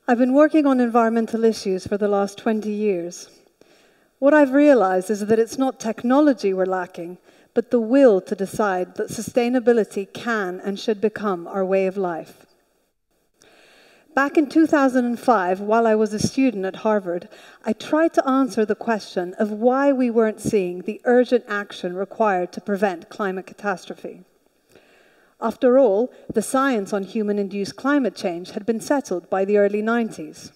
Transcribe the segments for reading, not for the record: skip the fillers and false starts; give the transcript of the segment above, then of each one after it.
I've been working on environmental issues for the last 20 years. What I've realized is that it's not technology we're lacking, but the will to decide that sustainability can and should become our way of life. Back in 2005, while I was a student at Harvard, I tried to answer the question of why we weren't seeing the urgent action required to prevent climate catastrophe. After all, the science on human-induced climate change had been settled by the early 90s.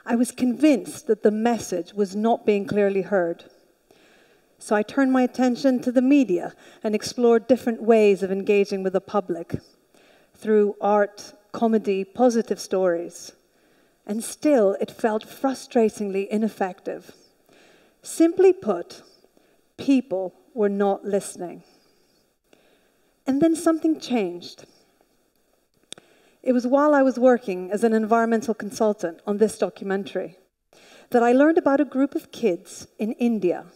I was convinced that the message was not being clearly heard. So I turned my attention to the media and explored different ways of engaging with the public through art, comedy, positive stories. And still, it felt frustratingly ineffective. Simply put, people were not listening. And then something changed. It was while I was working as an environmental consultant on this documentary that I learned about a group of kids in India.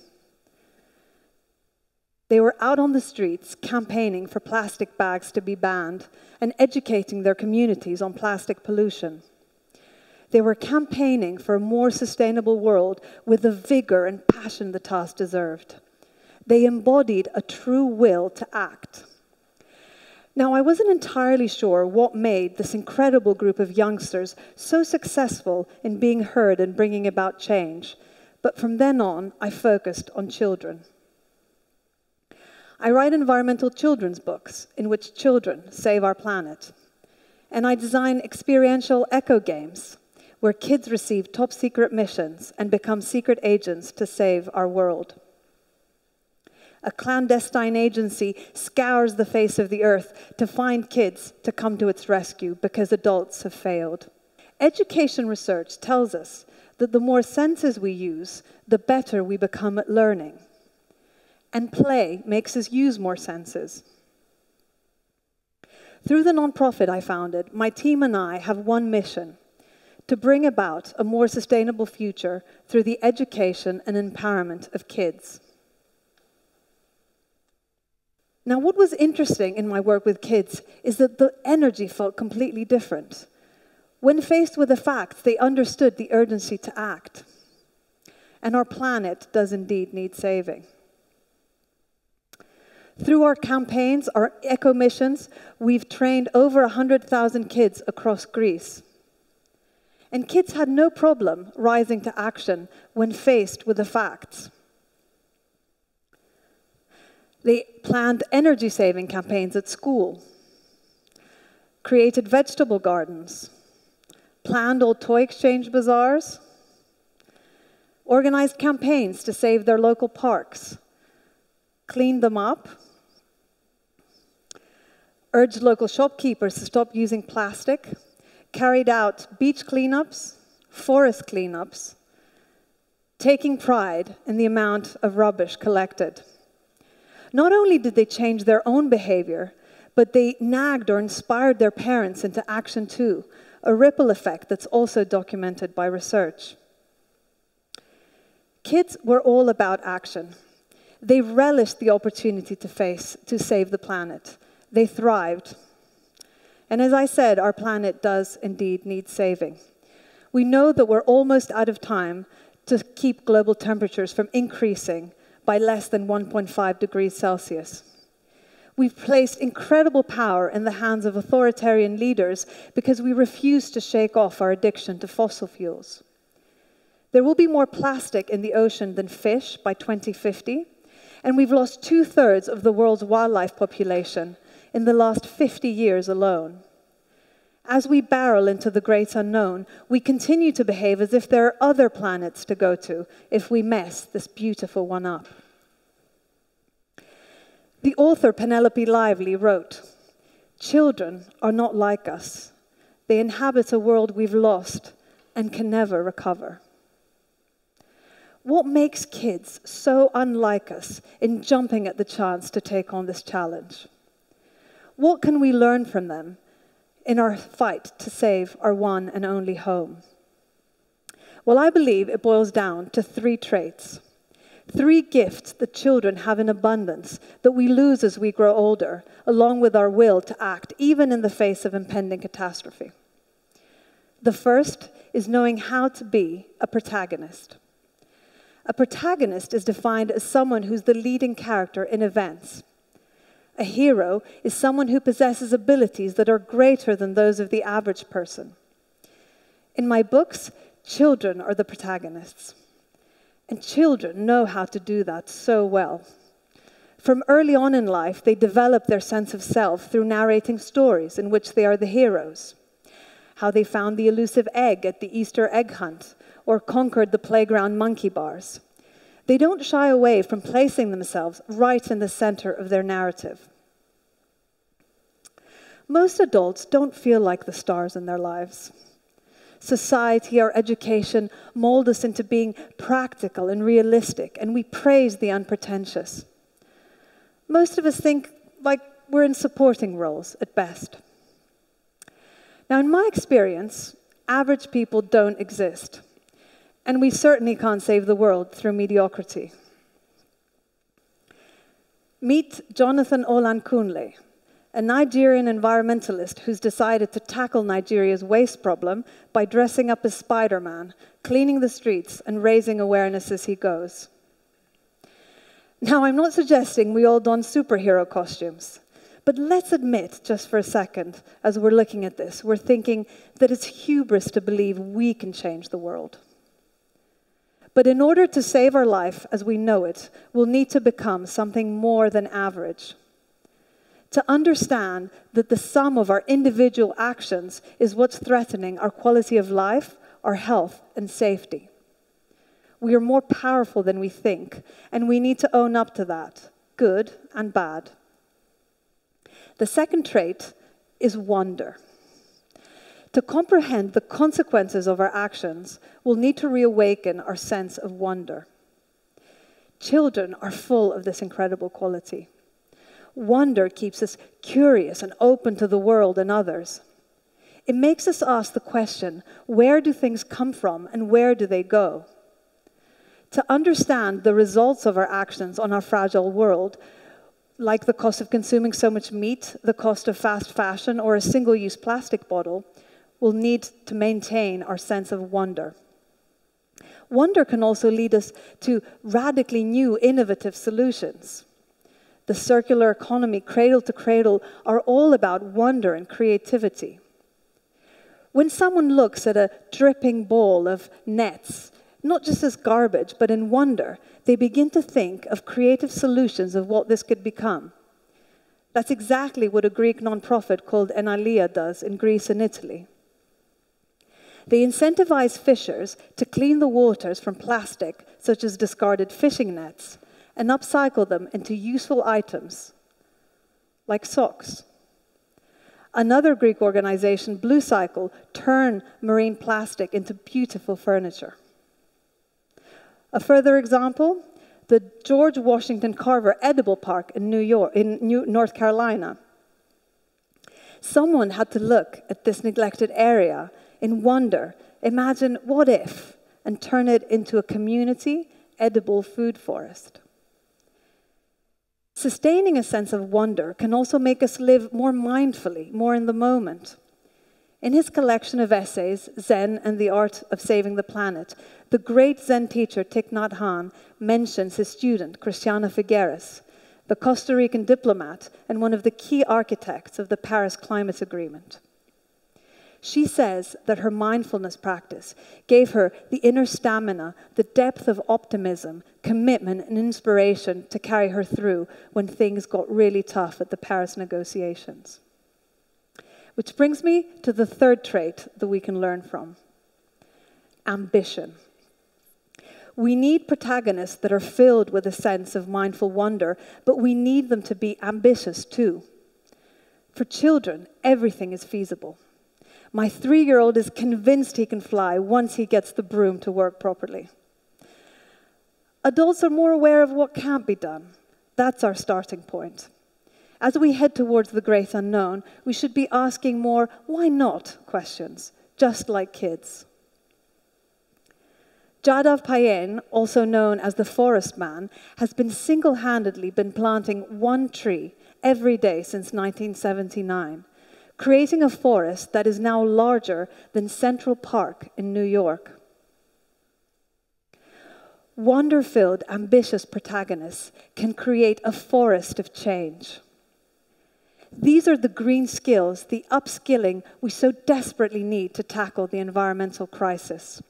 They were out on the streets campaigning for plastic bags to be banned and educating their communities on plastic pollution. They were campaigning for a more sustainable world with the vigor and passion the task deserved. They embodied a true will to act. Now, I wasn't entirely sure what made this incredible group of youngsters so successful in being heard and bringing about change, but from then on, I focused on children. I write environmental children's books in which children save our planet. And I design experiential eco games where kids receive top-secret missions and become secret agents to save our world. A clandestine agency scours the face of the earth to find kids to come to its rescue because adults have failed. Education research tells us that the more senses we use, the better we become at learning. And play makes us use more senses. Through the nonprofit I founded, my team and I have one mission: to bring about a more sustainable future through the education and empowerment of kids. Now, what was interesting in my work with kids is that the energy felt completely different. When faced with the facts, they understood the urgency to act. And our planet does indeed need saving. Through our campaigns, our eco missions, we've trained over 100,000 kids across Greece. And kids had no problem rising to action when faced with the facts. They planned energy-saving campaigns at school, created vegetable gardens, planned old toy exchange bazaars, organized campaigns to save their local parks, cleaned them up, urged local shopkeepers to stop using plastic, carried out beach cleanups, forest cleanups, taking pride in the amount of rubbish collected. Not only did they change their own behavior, but they nagged or inspired their parents into action too, a ripple effect that's also documented by research. Kids were all about action. They relished the opportunity to save the planet. They thrived. And as I said, our planet does indeed need saving. We know that we're almost out of time to keep global temperatures from increasing by less than 1.5 degrees Celsius. We've placed incredible power in the hands of authoritarian leaders because we refuse to shake off our addiction to fossil fuels. There will be more plastic in the ocean than fish by 2050, and we've lost 2/3 of the world's wildlife population in the last 50 years alone. As we barrel into the great unknown, we continue to behave as if there are other planets to go to if we mess this beautiful one up. The author Penelope Lively wrote, "Children are not like us. They inhabit a world we've lost and can never recover." What makes kids so unlike us in jumping at the chance to take on this challenge? What can we learn from them in our fight to save our one and only home? Well, I believe it boils down to 3 traits. 3 gifts that children have in abundance that we lose as we grow older, along with our will to act, even in the face of impending catastrophe. The first is knowing how to be a protagonist. A protagonist is defined as someone who's the leading character in events. A hero is someone who possesses abilities that are greater than those of the average person. In my books, children are the protagonists. And children know how to do that so well. From early on in life, they develop their sense of self through narrating stories in which they are the heroes. How they found the elusive egg at the Easter egg hunt, or conquered the playground monkey bars. They don't shy away from placing themselves right in the center of their narrative. Most adults don't feel like the stars in their lives. Society, our education, mold us into being practical and realistic, and we praise the unpretentious. Most of us think like we're in supporting roles at best. Now, in my experience, average people don't exist. And we certainly can't save the world through mediocrity. Meet Jonathan Olankunle, a Nigerian environmentalist who's decided to tackle Nigeria's waste problem by dressing up as Spider-Man, cleaning the streets, and raising awareness as he goes. Now, I'm not suggesting we all don superhero costumes, but let's admit, just for a second, as we're looking at this, we're thinking that it's hubris to believe we can change the world. But in order to save our life as we know it, we'll need to become something more than average. To understand that the sum of our individual actions is what's threatening our quality of life, our health, and safety. We are more powerful than we think, and we need to own up to that, good and bad. The second trait is wonder. To comprehend the consequences of our actions, we'll need to reawaken our sense of wonder. Children are full of this incredible quality. Wonder keeps us curious and open to the world and others. It makes us ask the question, where do things come from and where do they go? To understand the results of our actions on our fragile world, like the cost of consuming so much meat, the cost of fast fashion, or a single-use plastic bottle, we'll need to maintain our sense of wonder. Wonder can also lead us to radically new, innovative solutions. The circular economy, cradle to cradle, are all about wonder and creativity. When someone looks at a dripping bowl of nets, not just as garbage, but in wonder, they begin to think of creative solutions of what this could become. That's exactly what a Greek nonprofit called Enalia does in Greece and Italy. They incentivize fishers to clean the waters from plastic, such as discarded fishing nets, and upcycle them into useful items, like socks. Another Greek organization, Blue Cycle, turn marine plastic into beautiful furniture. A further example, the George Washington Carver Edible Park in North Carolina. Someone had to look at this neglected area in wonder, imagine what if, and turn it into a community edible food forest. Sustaining a sense of wonder can also make us live more mindfully, more in the moment. In his collection of essays, Zen and the Art of Saving the Planet, the great Zen teacher Thich Nhat Hanh mentions his student, Cristiana Figueres, the Costa Rican diplomat and one of the key architects of the Paris Climate Agreement. She says that her mindfulness practice gave her the inner stamina, the depth of optimism, commitment, and inspiration to carry her through when things got really tough at the Paris negotiations. Which brings me to the third trait that we can learn from: ambition. We need protagonists that are filled with a sense of mindful wonder, but we need them to be ambitious too. For children, everything is feasible. My 3-year-old is convinced he can fly once he gets the broom to work properly. Adults are more aware of what can't be done. That's our starting point. As we head towards the great unknown, we should be asking more "why not" questions, just like kids. Jadav Payenne, also known as the Forest Man, has been single-handedly planting 1 tree every day since 1979, creating a forest that is now larger than Central Park in New York. Wonder-filled, ambitious protagonists can create a forest of change. These are the green skills, the upskilling we so desperately need to tackle the environmental crisis.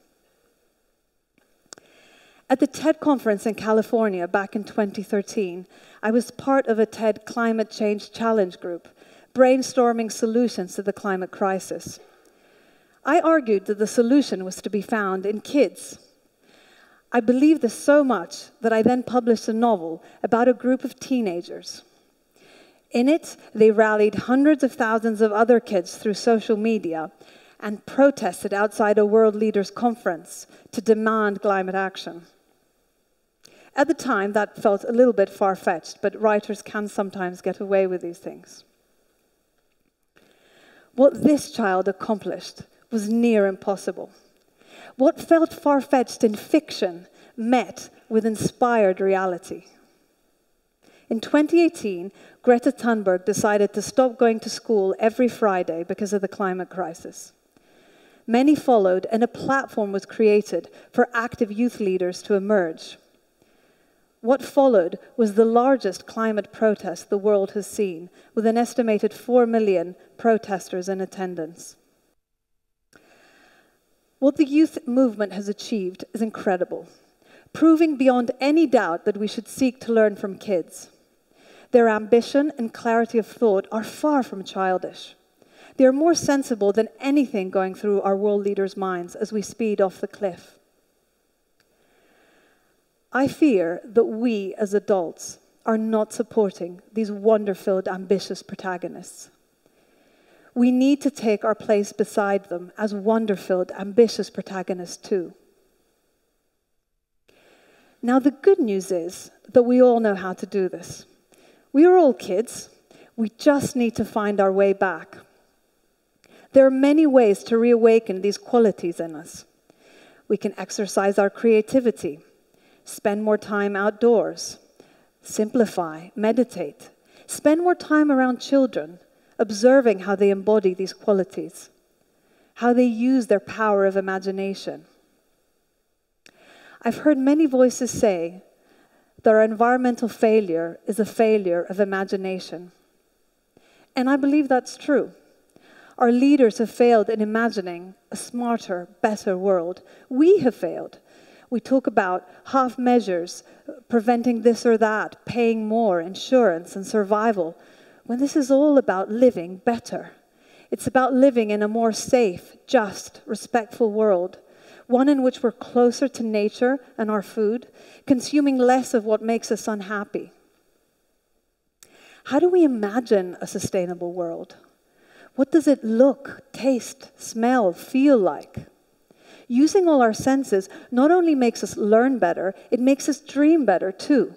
At the TED conference in California back in 2013, I was part of a TED Climate Change Challenge group, brainstorming solutions to the climate crisis. I argued that the solution was to be found in kids. I believed this so much that I then published a novel about a group of teenagers. In it, they rallied hundreds of thousands of other kids through social media and protested outside a World Leaders Conference to demand climate action. At the time, that felt a little bit far-fetched, but writers can sometimes get away with these things. What this child accomplished was near impossible. What felt far-fetched in fiction met with inspired reality. In 2018, Greta Thunberg decided to stop going to school every Friday because of the climate crisis. Many followed, and a platform was created for active youth leaders to emerge. What followed was the largest climate protest the world has seen, with an estimated 4 million protesters in attendance. What the youth movement has achieved is incredible, proving beyond any doubt that we should seek to learn from kids. Their ambition and clarity of thought are far from childish. They are more sensible than anything going through our world leaders' minds as we speed off the cliff. I fear that we, as adults, are not supporting these wonder-filled, ambitious protagonists. We need to take our place beside them as wonder-filled, ambitious protagonists too. Now, the good news is that we all know how to do this. We are all kids. We just need to find our way back. There are many ways to reawaken these qualities in us. We can exercise our creativity, spend more time outdoors, simplify, meditate, spend more time around children, observing how they embody these qualities, how they use their power of imagination. I've heard many voices say that our environmental failure is a failure of imagination. And I believe that's true. Our leaders have failed in imagining a smarter, better world. We have failed. We talk about half measures, preventing this or that, paying more, insurance and survival, when this is all about living better. It's about living in a more safe, just, respectful world, one in which we're closer to nature and our food, consuming less of what makes us unhappy. How do we imagine a sustainable world? What does it look, taste, smell, feel like? Using all our senses not only makes us learn better, it makes us dream better too.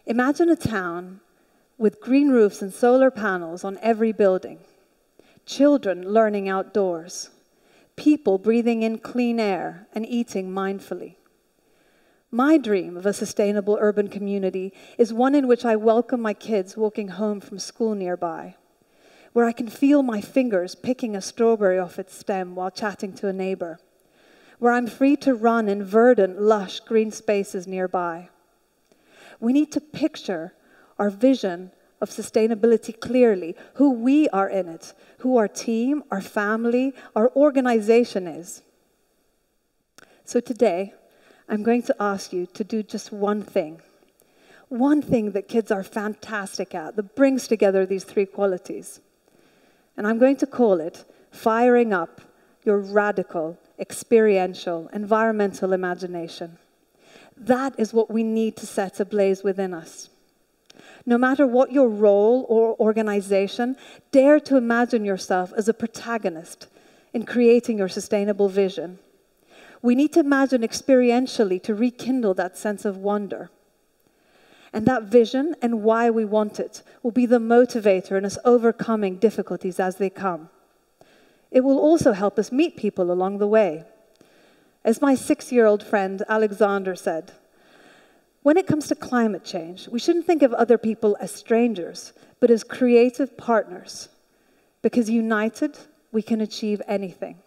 Imagine a town with green roofs and solar panels on every building, children learning outdoors, people breathing in clean air and eating mindfully. My dream of a sustainable urban community is one in which I welcome my kids walking home from school nearby, where I can feel my fingers picking a strawberry off its stem while chatting to a neighbor, where I'm free to run in verdant, lush green spaces nearby. We need to picture our vision of sustainability clearly, who we are in it, who our team, our family, our organization is. So today, I'm going to ask you to do just one thing that kids are fantastic at, that brings together these three qualities. And I'm going to call it firing up your radical, experiential, environmental imagination. That is what we need to set ablaze within us. No matter what your role or organization, dare to imagine yourself as a protagonist in creating your sustainable vision. We need to imagine experientially to rekindle that sense of wonder. And that vision and why we want it will be the motivator in us overcoming difficulties as they come. It will also help us meet people along the way. As my 6-year-old friend Alexander said, When it comes to climate change, we shouldn't think of other people as strangers, but as creative partners, because united, we can achieve anything.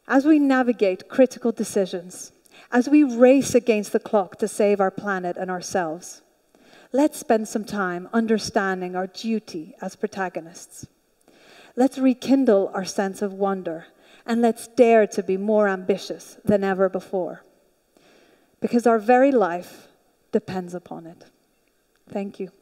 As we navigate critical decisions, as we race against the clock to save our planet and ourselves, let's spend some time understanding our duty as protagonists. Let's rekindle our sense of wonder, and let's dare to be more ambitious than ever before, because our very life depends upon it. Thank you.